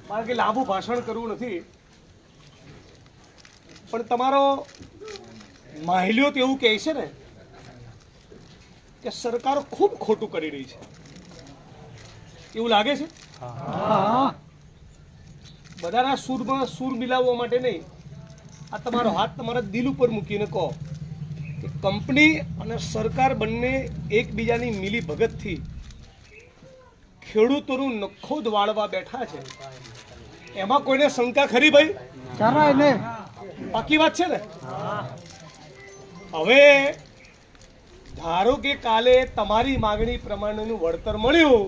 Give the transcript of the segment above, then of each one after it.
મારે કે લાંબુ ભાષણ કરવું નથી, પણ તમારો માહિલ્યો તો એવું કહે છે ને કે સરકાર ખૂબ ખોટું કરી રહી છે, એવું લાગે છે? બધાના સૂરમાં સૂર મિલાવવા માટે નહીં, આ તમારો હાથ તમારા દિલ ઉપર મૂકીને કહો કે કંપની અને સરકાર બંને એકબીજાની મિલી ભગતથી ખેડૂતોનું નખોદ વાળવા બેઠા છે, એમાં કોઈને શંકા ખરી ભાઈ? જરાય નહીં. પાકી વાત છે ને? હવે ધારો કે કાલે તમારી માગણી પ્રમાણેનું વળતર મળ્યું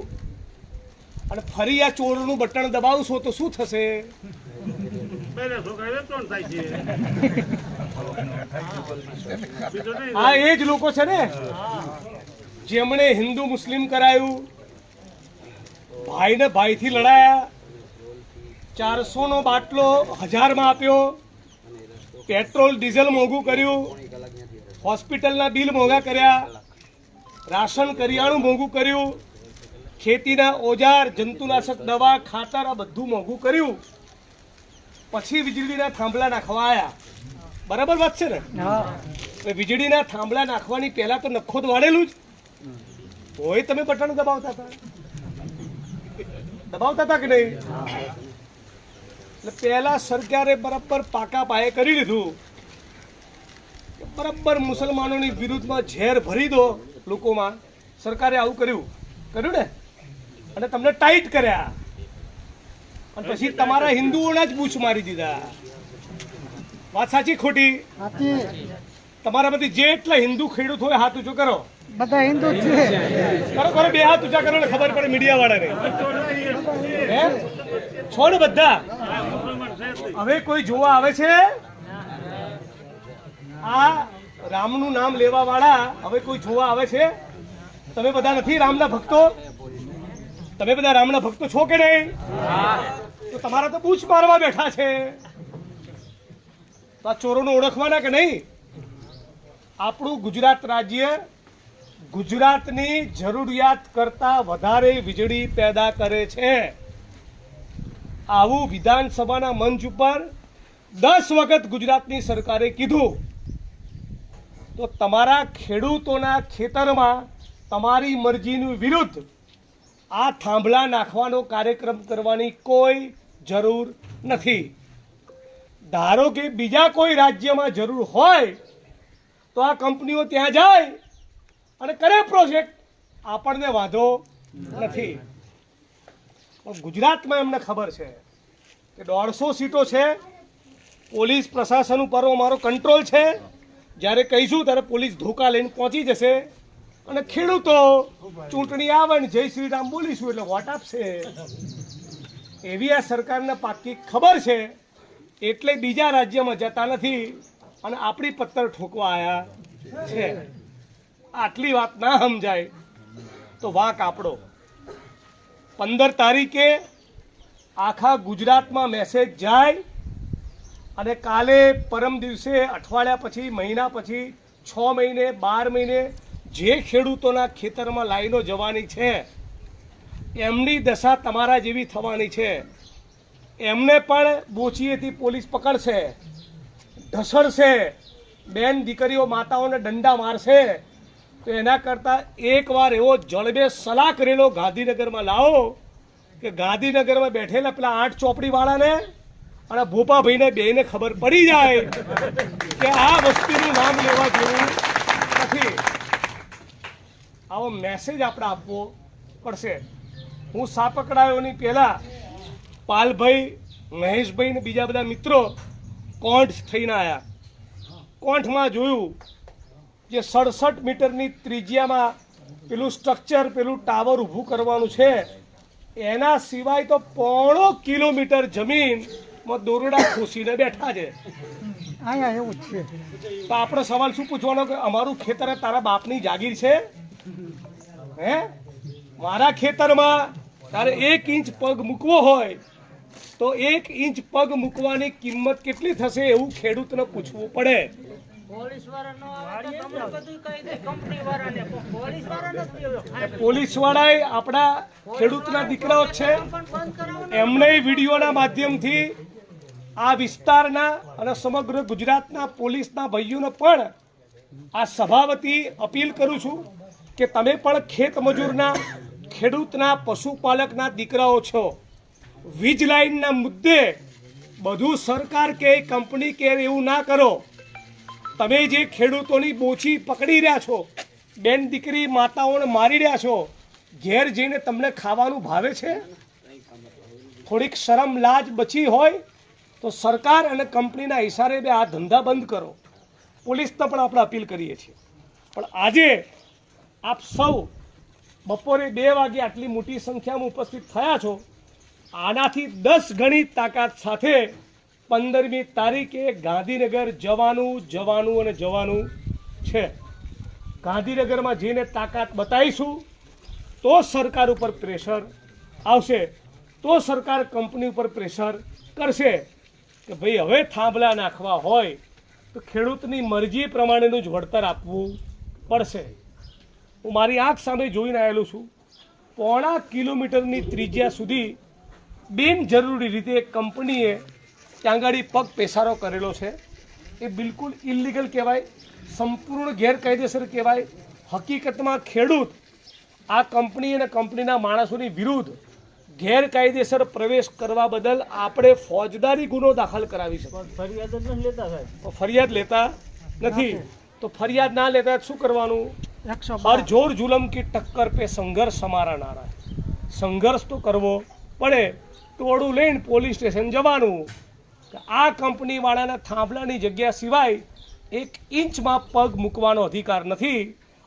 અને ફરી આ ચોરનું બટન દબાવશો તો શું થશે? આ એ જ લોકો છે ને જેમણે હિન્દુ મુસ્લિમ કરાયું, ભાઈને ભાઈથી લડાયા, 400નો બાટલો 1000માં આપ્યો, પેટ્રોલ ડીઝલ મોંઘું કર્યું, હોસ્પિટલના બિલ મોંઘા કર્યા, રાશન કરિયાણું મોંઘું કર્યું, ખેતીના ઓજાર, જંતુનાશક દવા, ખાતર આ બધું મોંઘું કર્યું, પછી વીજળીના થાંભલા નાખવા આવ્યા. બરાબર વાત છે ને? વીજળીના થાંભલા નાખવાની પહેલા તો નખોદ વાળેલું જ હોય, તમે બટન દબાવતા હતા કે નહીં? એટલે પહેલા સરકારે બરાબર પાકા પાયે કરી લીધું, બરાબર મુસલમાનોની વિરુદ્ધમાં ઝેર ભરી દો લોકોમાં. સરકારે આવું કર્યું ને, અને તમને ટાઈટ કર્યા, અને પછી તમારા હિન્દુઓના જ બૂચ મારી દીધા. વાત સાચી ખોટી? તમારામાંથી જેટલા હિન્દુ ખેડૂત હોય હાથ ઊંચો કરો. બધા હિન્દુ જ છે. કરો બે હાથ ઊંચા કરો ને ખબર પડે મીડિયા વાળાને. છો ને બધા? હવે કોઈ જોવા આવે છે? આ રામનું નામ લેવા વાળા હવે કોઈ જોવા આવે છે? તમે બધા નથી રામના ભક્તો? તમે બધા રામના ભક્તો છો કે નહીં? તો તમારા તો બૂચ મારવા બેઠા છે. તો આ ચોરોને ઓળખવાના કે નહીં? આપણું ગુજરાત રાજ્ય ગુજરાતની જરૂરિયાત કરતા વધારે વીજળી પેદા કરે છે. આવું વિધાનસભાના મંચ ઉપર 10 વખત ગુજરાતની સરકારે કીધું, તો તમારા ખેડૂતોના ખેતરમાં તમારી મરજીની વિરુદ્ધ આ થાંભલા નાખવાનો કાર્યક્રમ કરવાની કોઈ જરૂર નથી. ધારો કે બીજા કોઈ રાજ્યમાં જરૂર હોય તો આ કંપનીઓ ત્યાં જાય અને કરે પ્રોજેક્ટ, આપણને વાંધો નથી. પણ ગુજરાતમાં એમને ખબર છે કે 150 સીટો છે, પોલીસ પ્રશાસન ઉપર અમારો કંટ્રોલ છે, જ્યારે કહીશું ત્યારે પોલીસ ધોકા લઈને પહોંચી જશે, અને ખેડૂતો ચૂંટણી આવે ને જય શ્રી રામ બોલીશું એટલે વોટ આપશે. એવી આ સરકારને પાકી ખબર છે, એટલે બીજા રાજ્યમાં જતા નથી અને આપણી પત્તર ઠોકવા આવ્યા છે. આટલી વાત ના સમજાય તો વાંક આપણો. 15 તારીખે આખા ગુજરાતમાં મેસેજ જાય, અને કાલે પરમ દિવસે અઠવાડિયા પછી, મહિના પછી, 6 મહિને, 12 મહિને જે ખેડૂતોના ખેતરમાં લાઈનો જવાની છે એમની દશા તમારા જેવી થવાની છે. એમને પણ બોચીએથી પોલીસ પકડશે, ઢસડશે, બેન દીકરીઓ માતાઓને દંડા મારશે. તો એના કરતાં એકવાર એવો જળબે સલાહ કરેલો ગાંધીનગરમાં લાવો કે ગાંધીનગરમાં બેઠેલા પેલા 8 ચોપડીવાળાને અને ભોપાભાઈને બેને ખબર પડી જાય કે આ વસ્તુનું નામ લેવા જેવું નથી. આવો મેસેજ આપણે આપવો પડશે. હું સાપકડાયોની પહેલાં પાલભાઈ, મહેશભાઈ ને બીજા બધા મિત્રો કોંઠ થઈને આવ્યા. કોંઠમાં જોયું જે 67 મીટરની ત્રિજ્યામાં પેલું સ્ટ્રક્ચર, પેલું ટાવર ઊભું કરવાનું છે, એના સિવાય તો 1.5 કિલોમીટર જમીનમાં દોરડા ખોસીને બેઠા છે. અહીંયા એવું જ છે. તો આપણે સવાલ શું પૂછવાનો કે અમારું ખેતર તારા બાપની જાગીર છે? હે, મારા ખેતરમાં તારે 1 ઇંચ પગ મૂકવો હોય તો 1 ઇંચ પગ મૂકવાની કિંમત કેટલી થશે એવું ખેડૂતને પૂછવું પડે. પોલીસ વાળાએ આપણા ખેડૂતના દીકરાઓ જ છે, એમને વિડીયોના માધ્યમથી આ વિસ્તારના અને સમગ્ર ગુજરાતના પોલીસના ભાઈઓને પણ આ સભાવતી અપીલ કરું છું કે તમે પણ ખેત મજૂરના, ખેડૂતના, પશુપાલકના દીકરાઓ છો. વીજ લાઈનના મુદ્દે બધું સરકાર કે કંપની કે એવું ના કરો. તમે જે ખેડૂતોની બોછી પકડી રહ્યા છો, બેન દીકરી માતાઓને મારી રહ્યા છો, ઘેર જઈને તમને ખાવાનું ભાવે છે? થોડીક શરમ લાજ બચી હોય તો સરકાર અને કંપનીના ઇશારે બે આ ધંધા બંધ કરો. પોલીસને પણ આપણે અપીલ કરીએ છીએ. પણ આજે આપ સૌ બપોરે 2 વાગે આટલી મોટી સંખ્યામાં ઉપસ્થિત થયા છો. આનાથી 10 ગણી તાકાત સાથે 15મી તારીખે ગાંધીનગર જવાનું અને જવાનું છે. ગાંધીનગરમાં જઈને તાકાત બતાવીશું તો સરકાર ઉપર પ્રેશર આવશે, તો સરકાર કંપની ઉપર પ્રેશર કરશે કે ભાઈ હવે થાંભલા નાખવા હોય તો ખેડૂતની મરજી પ્રમાણેનું જ વળતર આપવું પડશે. હું મારી આંખ સામે જોઈને આવેલું છું. 1.5 કિલોમીટરની ત્રિજ્યા સુધી બિનજરૂરી રીતે કંપનીએ ત્યાં આગળ પગ પેસારો કરેલો છે. એ બિલકુલ ઇલીગલ કહેવાય, સંપૂર્ણ ગેરકાયદેસર કહેવાય. હકીકતમાં ખેડૂત આ કંપની અને કંપનીના માણસોની વિરુદ્ધ ગેરકાયદેસર પ્રવેશ કરવા બદલ આપણે ફોજદારી ગુનો દાખલ કરાવી શકીએ. ફરિયાદ લેતા નથી તો ફરિયાદ ના લેતા શું કરવાનું? હર જોર જુલમ કી ટક્કર પે સંઘર્ષ હમારા નારા. સંઘર્ષ તો કરવો પડે. ટોળું લઈને પોલીસ સ્ટેશન જવાનું. આ કંપની વાળાના થાંભલાની જગ્યા સિવાય 1 ઇંચમાં પગ મૂકવાનો અધિકાર નથી.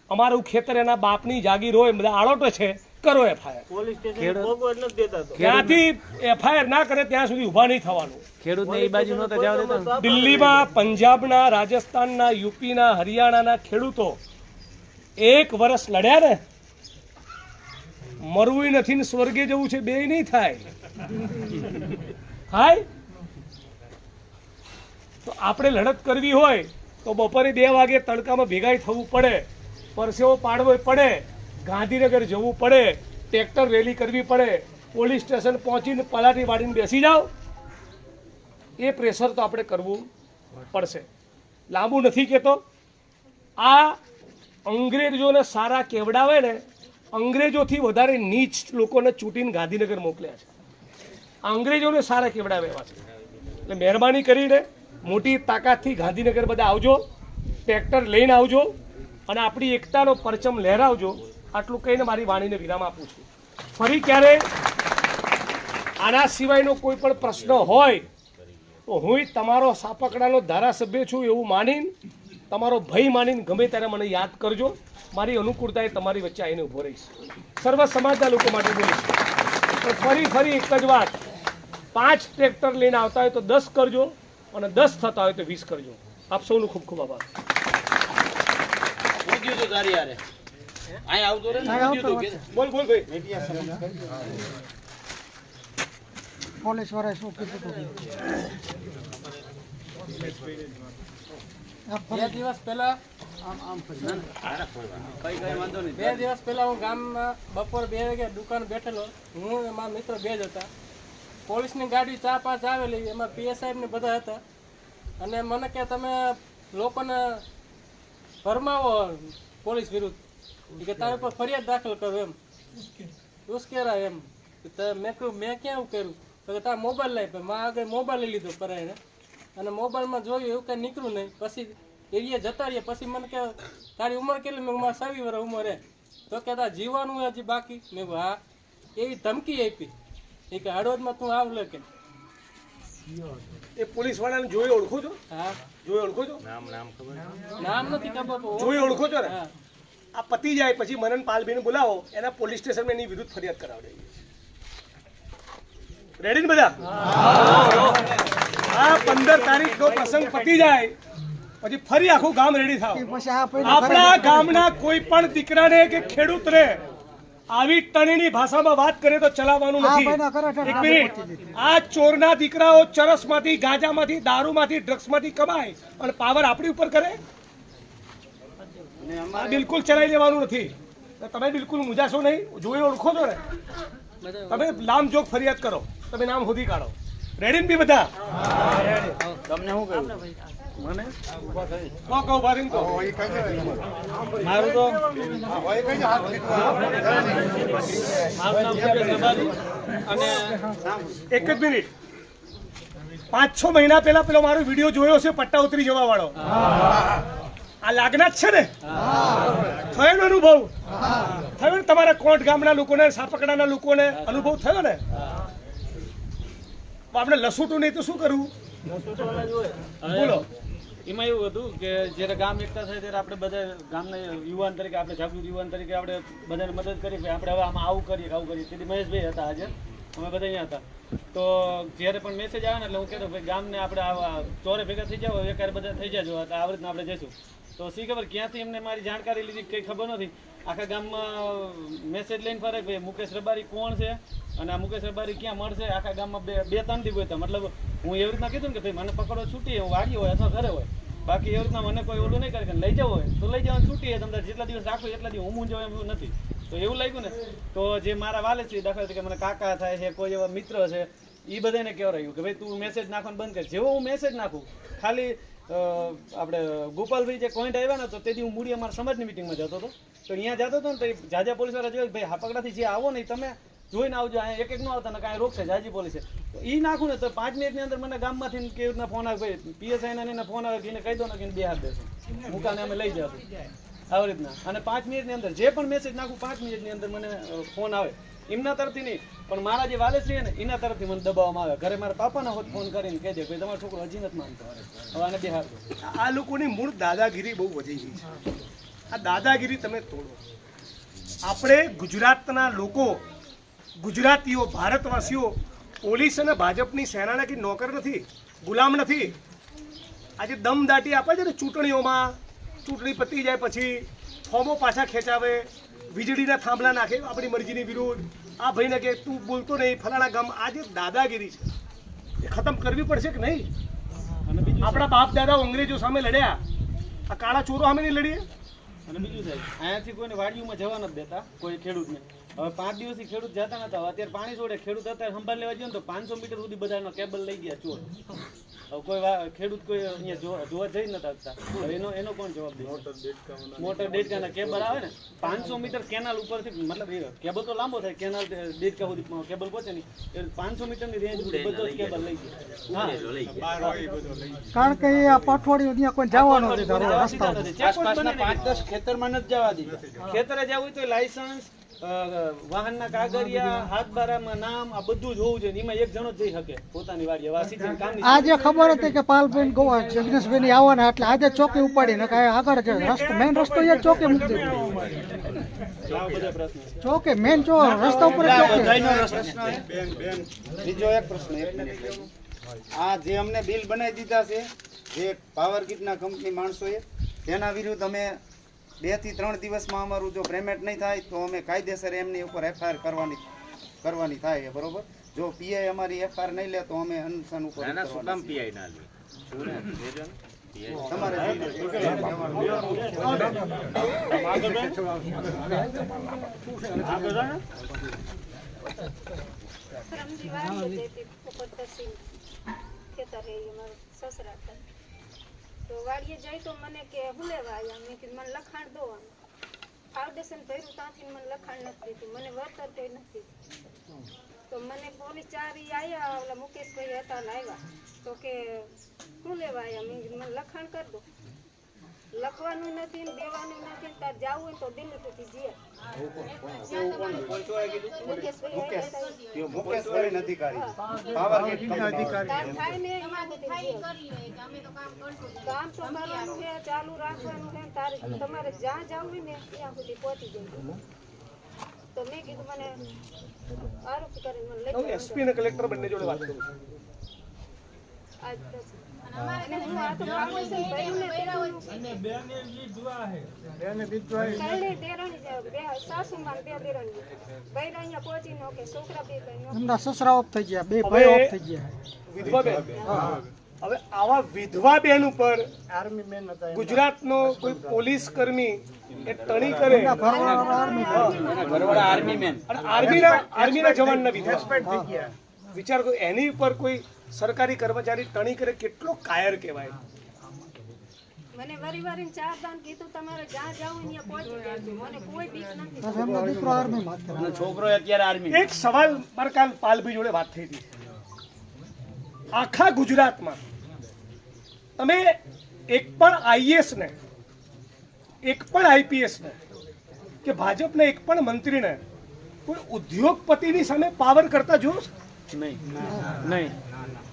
અમારું ખેતર એના બાપની જાગીર હોય, બધા આળોટે છે, કરો એફઆઈઆર. ત્યાંથી એફઆઈઆર ના કરે ત્યાં સુધી ઊભા નહીં થવાનું. દિલ્હીમાં, પંજાબના, રાજસ્થાનના, યુપીના, હરિયાણાના ખેડૂતો 1 વર્ષ લડ્યા ને, મરવું નથી ને સ્વર્ગે જવું છે, બે નહીં થાય. તો આપણે લડત કરવી હોય તો બપોરે 2 વાગે તડકામાં ભેગા થવું પડે, પરસેવો પાડવો પડે, ગાંધીનગર જવું પડે, ટ્રેક્ટર રેલી કરવી પડે, પોલીસ સ્ટેશન પહોંચીને પલાટી વાળીને બેસી જાઓ. એ પ્રેશર તો આપણે કરવું પડશે. લાંબુ નથી કહેતો. આ અંગ્રેજોને સારા કેવડાવે ને, અંગ્રેજોથી વધારે નીચ લોકોને ચૂંટીને ગાંધીનગર મોકલ્યા છે. અંગ્રેજોને સારા કેવડાવે એવા છે. એટલે મહેરબાની કરીને મોટી તાકાતથી ગાંધીનગર બધા આવજો, ટ્રેક્ટર લઈને આવજો અને આપણી એકતાનો પરચમ લહેરાવજો. આટલું કહીને મારી વાણીને વિરામ આપું છું. ફરી ક્યારે આના સિવાયનો કોઈ પણ પ્રશ્ન હોય તો હું તમારો સાપકડાનો ધારાસભ્ય છું એવું માનીને, તમારો ભય માનીને ગમે ત્યારે મને યાદ કરજો. મારી અનુકૂળતાએ તમારી વચ્ચે આવીને ઊભો રહીશ. સર્વ સમાજના લોકો માટે બોલીશ. પણ ફરી એક જ વાત, 5 ટ્રેક્ટર લઈને આવતા હોય તો 10 કરજો અને 10 થતા હોય તો 20 કરજો. આપ સૌનો ખૂબ ખૂબ આભાર. બોલ ભાઈ. પોલીસ વાળાએ શું કીધું હતું? 2 દિવસ પહેલા હું ગામમાં બપોર 2 વાગે દુકાન બેઠેલો. હું અને મારા મિત્ર 2 જ હતા. પોલીસની ગાડી 4-5 આવેલી, એમાં પીએસઆઈ ને બધા હતા. અને મને કે તમે લોકોને ફરમાવો પોલીસ વિરુદ્ધ, કે તારી પર ફરિયાદ દાખલ કરો એમ, ઉશ્કેરા એમ. મેં કહ્યું મેં ક્યાં કર્યું? તો કે તારા મોબાઈલ લઈ. મારા આગળ મોબાઈલ લઈ લીધો કરાઈને અને મોબાઈલમાં જોયું એવું કંઈ નીકળ્યું નહીં. પછી એરિયા જતા રહ્યા. પછી મને કે તારી ઉંમર કેટલી? મેં મારા 26 વર્ષ ઉંમર હે. તો કે તાર જીવવાનું હજી બાકી? મેં હા. એવી ધમકી આપી એ કે હળવદમાં તું આવ લે કે. એ પોલીસ વાળાને જોઈ ઓળખો છો? હા જોઈ ઓળખો છો? નામ નથી ખબર. જોઈ ઓળખો છો ને? હા. આ પતી જાય પછી મનન પાલબીને બોલાવો, એના પોલીસ સ્ટેશનમાં એની વિરુદ્ધ ફરિયાદ કરાવડે. રેડી ને બધા? આ 15 તારીખનો પ્રસંગ પતી જાય પછી ફરી આખું ગામ રેડી થાવ. પછી આ આપણા ગામના કોઈ પણ દીકરાને કે ખેડૂતને આવી ટણીની ભાષામાં વાત કરે તો ચલાવવાનું હા, નથી. ભાઈ, ના કરે છે. એક મિનિટ. આ ચોરના દીકરાઓ ચરસમાંથી, ગાંજામાંથી, દારૂમાંથી, ડ્રગ્સમાંથી કમાય અને પાવર આપણી ઉપર કરે. આ બિલકુલ ચલાવી લેવાનું નથી. તમે બિલકુલ મુજાશો નહીં. જોઈ ઓળખો છો ને, તમે નામજોગ ફરિયાદ કરો, તમે નામ શોધી કાઢો. રેડી ને બી બધા? તમને શું કહ્યું મને કહો ઉભા રહીને કહો. મારું તો મારું નામ છે રબારી અને એક જ મિનિટ. 5-6 મહિના પહેલા પેલો મારો વિડીયો જોયો છે, પટ્ટા ઉતરી જવા વાળો. આ લાગના જ છે ને? થયો ને અનુભવ? થયો ને તમારા કોટ ગામના લોકોને, સાપકડાના લોકોને અનુભવ થયો ને? આપણે લસૂટું નહીં તો શું કરવું? બોલો. એમાં એવું હતું કે જ્યારે ગામ એકતા થાય ત્યારે આપણે બધા ગામના યુવાન તરીકે, આપણે જાગૃત યુવાન તરીકે આપણે બધાને મદદ કરી કે આપણે હવે આમાં આવું કરીએ આવું કરીએ. તેથી મહેશભાઈ હતા હાજર, અમે બધા અહીંયા હતા. તો જ્યારે પણ મેસેજ આવે ને એટલે હું કહેતો ભાઈ ગામને આપણે આવા ચોરે ભેગા થઈ જાવ, એકારે બધા થઈ જાજો, તો આ રીતના આપણે જઈશું. તો શી ખબર ક્યાંથી એમને મારી જાણકારી લીધી કંઈ ખબર નથી. આખા ગામમાં મેસેજ લઈને ફરે ભાઈ મુકેશ રબારી કોણ છે અને આ મુકેશ રબારી ક્યાં મળશે. આખા ગામમાં 2-3 દી હતા. મતલબ હું એવી રીતના કીધું ને કે ભાઈ મને પકડો છૂટી, હું વાડી હોય અથવા ઘરે હોય, બાકી એવી રીતના મને કોઈ ઓલું નહીં કરે કે લઈ જવું હોય તો લઈ જવાનું છૂટી. તમને જેટલા દિવસ રાખો એટલા દિવસ હું જવું એવું નથી. તો એવું લાગ્યું ને તો જે મારા વાલે છે દાખલા તરીકે મને કાકા થાય છે, કોઈ એવા મિત્ર છે, એ બધાને કહેવાયું કે ભાઈ તું મેસેજ નાખવાનું બંધ કર. જેવો હું મેસેજ નાખું ખાલી આપણે ગોપાલભાઈ જે પોઈન્ટ આવ્યા ને તો તેથી હું મૂડી અમારા સમાજની મિટિંગમાં જતો હતો. તો અહીંયા જતો હતો ને તો જાજા પોલીસવાળા જોયું ભાઈ હાપકડાથી જે આવો ને તમે જોઈને આવજો, અહીંયા એક નો આવતા ને કાંઈ રોકશે જાજી પોલીસે. તો એ નાખું ને તો 5 મિનિટની અંદર મને ગામમાંથી કેવી રીતના ફોન આવે ભાઈ પીએસઆઈના ફોન આવે કે એને કહી દો ને કે બે હાથ દેશો મુકાને અમે લઈ જશું આવી રીતના. અને 5 મિનિટની અંદર જે પણ મેસેજ નાખું 5 મિનિટની અંદર મને ફોન આવે. એમના તરફથી નહીં પણ મારા જે વાલેશ્રી ને એના તરફથી મને દબાવવામાં આવે. ઘરે મારા પાપાના હોત ફોન કરીને કહે છે ભાઈ તમારો છોકરો હજી નથી માનતો, હવે આને બે હાથ દો. આ લોકોની મૂળ દાદાગીરી બહુ વધી ગઈ છે. આ દાદાગીરી તમે તોડો. આપણે ગુજરાતના લોકો, ગુજરાતીઓ, ભારતવાસીઓ પોલીસ અને ભાજપની સેનાના કે નોકર નથી, ગુલામ નથી. આજે દમદાટી આપે છે ને ચૂંટણીઓમાં, ચૂંટણી પતી જાય પછી ફોર્મો પાછા ખેંચાવે, વીજળીના થાંભલા નાખે આપણી મરજીની વિરુદ્ધ. આ ભાઈને કે તું બોલતો નહીં ફલાણા ગામ. આ જે દાદાગીરી છે એ ખતમ કરવી પડશે કે નહીં? અને બીજું આપણા બાપ દાદાઓ અંગ્રેજો સામે લડ્યા, આ કાળા ચોરો સામે નહીં લડીએ? અને બીજું સાહેબ અહીંયાથી કોઈને વાડીઓમાં જવા નથી દેતા કોઈ ખેડૂતને. હવે 5 દિવસથી ખેડૂત જતા નતા. અત્યારે પાણી છોડે ખેડૂત અત્યારે સંભાળ લેવા ગયો ને તો 500 મીટર સુધી બધાનો કેબલ લઈ ગયા ચોર. હવે કોઈ ખેડૂત કોઈ અહીંયા જોવા જઈ નતા શકતા. હવે એનો કોણ જવાબ દે? મોટર દેડકાના કેબલ આવે ને 500 મીટર કેનાલ ઉપરથી, મતલબ એ કેબલ તો લાંબો થાય, કેનાલ દેડકા સુધી કેબલ પહોંચે નહીં. 500 મીટરની રેન્જ સુધી બધો કેબલ લઈ ગયા. કારણ કે એ આ પઠવાડિયું ત્યાં કોઈ જવાનું નથી રસ્તા આસપાસના 5-10 ખેતરમાં નથી જવા દીધા. ખેતરે જવું હોય તો લાયસન્સ, વાહનના કાગળિયા, હાથબારામાં નામ, આ બધું જ હોવું જોઈએ. એમાં એક જણો જ જઈ શકે પોતાની વાડી. હવે આ સીઝન કામની આજે ખબર હતી કે પાલબેન ગોવા જગદીશભાઈ આવવાના એટલે આજે ચોકી ઉપાડી ને આગળ છે રસ્તો, મેન રસ્તો એ ચોકી મૂકી દીધો. આવા બધા પ્રશ્ન છે. ચોકે મેન રસ્તા ઉપર જ ચોકી. બીજો એક પ્રશ્ન, એક મિનિટ. આ જે અમને બિલ બનાવી દીધા છે જે પાવર કિટના કંપની માણસોએ, તેના વિરુદ્ધ અમે 2 થી 3 દિવસમાં અમારું જો પેમેન્ટ નહીં થાય તો અમે કાયદેસર એમની ઉપર એફઆઈઆર કરવાની થાય. બરોબર? જો પીઆઈ અમારી એફઆઈઆર નહીં લે તો અમે અનશન ઉપર તમારે તો વાડીએ જાય તો મને કે હું લેવા આવ્યા. મેં કીધું મને લખાણ દો. ફાઉન્ડેશન ભર્યું ત્યાંથી મને લખાણ નથી દીધું, મને વળતર કોઈ નથી. તો મને પોલીસ 4 આવ્યા, ઓલા મુકેશભાઈ હતા ને આવ્યા તો કે શું લેવા આવ્યા? મેં કીધું મને લખાણ કરી દો. લખવાનું નથી ને દેવાનું નથી ને તાર જવું હોય તો દિલ્હી જઈએ. મુકેશભાઈ અધિકારી પાવર કિટ અધિકારી તાર થાય ને કામ તો કરવાનું છે, ચાલુ રાખવાનું છે. તારે તમારે જ્યાં જવું હોય ને ત્યાં સુધી પહોંચી જાય. તો મેં કીધું મને આરોપ કરીને મને લઈ એસપી અને કલેક્ટર બંને જોડે વાત કરું છું. આજ અને હું આ તો ઓપરેશન કર્યું ને કાલે તેરણી બે સાસુમાં બે દેરણી બૈરા અહીંયા પહોંચી નો કે છોકરા બે કઈ નો એમના સસરા ઓફ થઈ ગયા, બે ભાઈ ઓફ થઈ ગયા. વિધવા બેન હવે આવા વિધવા બેન ઉપર ગુજરાતનો કોઈ પોલીસ કર્મી એ ટણી કરે એમના ઘરવાળા આર્મી મેન. અને આર્મીના જવાનના વિધવા વિચાર કરો, એની ઉપર કોઈ સરકારી કર્મચારી ટણી કરે, કેટલો કાયર કહેવાય. મને વારી વારી ચાર દાન કીધું તમારે જ્યાં જાવ ત્યાં પહોંચી જજો, મને કોઈ બીક નથી. બસ એમનો દીકરો આર્મીમાં જ છે. છોકરો અત્યારે આર્મી. એક સવાલ મારે કાલ પાલભાઈ જોડે વાત થઈ હતી. આખા ગુજરાતમાં તમે એક પણ આઈએએસ ને, એક પણ આઈપીએસ ને, કે ભાજપના એક પણ મંત્રીને કોઈ ઉદ્યોગપતિની સામે પાવર કરતા જોયો છે? નહીં.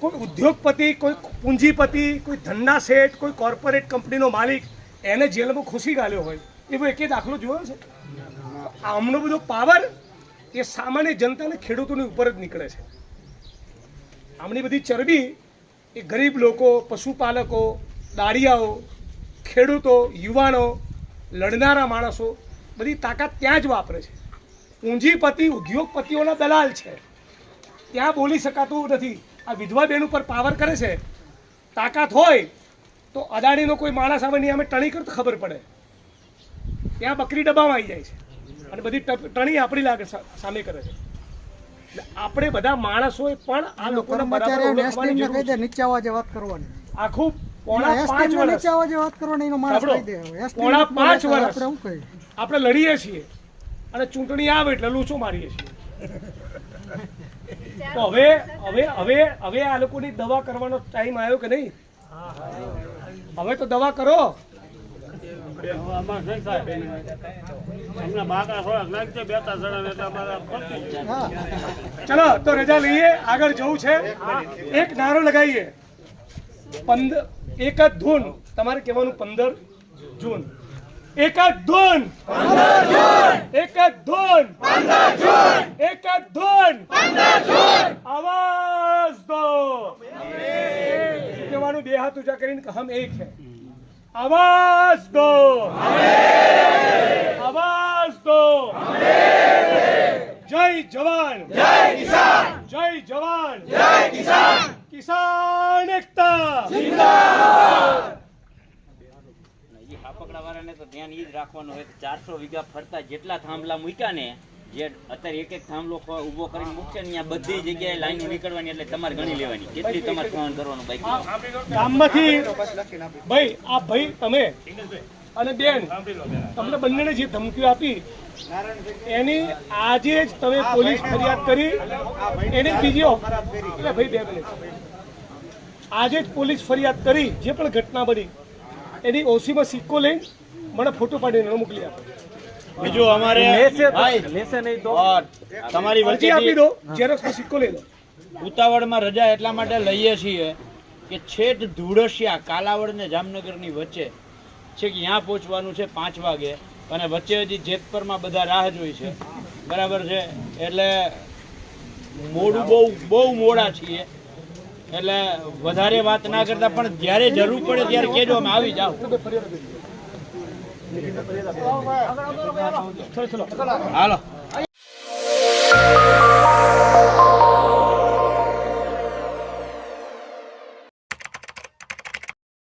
કોઈ ઉદ્યોગપતિ, કોઈ પૂંજીપતિ, કોઈ ધંધા શેઠ, કોઈ કોર્પોરેટ કંપનીનો માલિક એને જેલમાં ખુશી ગાલ્યો હોય એવો એકે દાખલો જોયો છે? આમનો બધો પાવર એ સામાન્ય જનતા અને ખેડૂતોની ઉપર જ નીકળે છે. આમની બધી ચરબી એ ગરીબ લોકો, પશુપાલકો, દાળિયાઓ, ખેડૂતો, યુવાનો, લડનારા માણસો બધી તાકાત ત્યાં જ વાપરે છે. પૂંજીપતિ ઉદ્યોગપતિઓના દલાલ છે, ત્યાં બોલી શકાતું નથી. આ વિધવા બેન ઉપર પાવર કરે છે. તાકાત હોય તો અદાણીનો કોઈ માણસ આવે નહીં, અમે ટણી કરતો ખબર પડે, ત્યાં બકરી ડબ્બામાં આવી જાય છે અને બધી ટણી આપણી લાગે સામે કરે છે. એટલે આપણે બધા માણસોએ પણ આ લોકોને બરાબર કર્મચારીઓને ઓળખવાની એસટીને જરૂર કહી છે. દે નીચે આવવા જે વાત કરવાની. આખું પોણા 5 એસટીને વર્ષ નીચે આવવા જે વાત કરવાની એનો માણસ સાંભળો, કહી દે. એસટી પોણા 5 વર્ષ આપણે શું કહીએ? આપણે લડીએ છીએ અને ચૂંટણી આવે એટલે લૂંચો મારીએ છીએ. તો હવે આ લોકોની દવા કરવાનો ટાઈમ આવ્યો કે નહીં? હવે તો દવા કરો. ચલો તો રજા લઈએ, આગળ જવું છે. એક નારો લગાવીએ, 15 એક જ ધૂન. તમારે કહેવાનું 15 જૂન. એક જ ધૂન, એક જ ધૂન, એક જ ધૂન, આવાજ દો. કહેવાનું બે હાથ ઊંચા કરીને કે હમ એક હૈ. आवाज दो, आवाज दो. जय जवान, जय किसान, जय जवान, जय किसान, किसान एकता जिंदाबाद. હાપકડા વાળાને તો ધ્યાન ઈ જ રાખવાનું હોય કે 400 વીઘા ફરતા જેટલા થાંભલા મૂક્યા ને, જે અત્યારે એક એક થાંભલો ઉભો કરીને મૂકશે ને, ત્યાં બધી જગ્યાએ લાઈનો નીકળવાની, એટલે તમારે ગણી લેવાની કેટલી તમારે સહન કરવાનું બાકી. ગામમાંથી ભાઈ આ ભાઈ તમે અને બેન તમને બંનેને જે ધમકીઓ આપી એની આજે જ તમે પોલીસ ફરિયાદ કરી. એની બીજી એટલે ભાઈ 2 મિનિટ, આજે જ પોલીસ ફરિયાદ કરી. જે પણ ઘટના બની એની ઓસીમાં સિક્કો લઈને મને ફોટો પાડીને મોકલી આપો. બીજું અમારે તમારી અરજી આપી દો, ઝેરોક્સનો સિક્કો લઈ લો. ઉતાવળમાં રજા એટલા માટે લઈએ છીએ કે છેક ધુળસિયા, કાલાવડ ને જામનગરની વચ્ચે છેક ત્યાં પહોંચવાનું છે 5 વાગે, અને વચ્ચે હજી જેતપરમાં બધા રાહ જોઈ છે. બરાબર છે, એટલે મોડું બહુ મોડા છીએ, એટલે વધારે વાત ના કરતા, પણ જ્યારે જરૂર પડે ત્યારે કહેજો, અમે આવી જાવ. ચલો હાલો.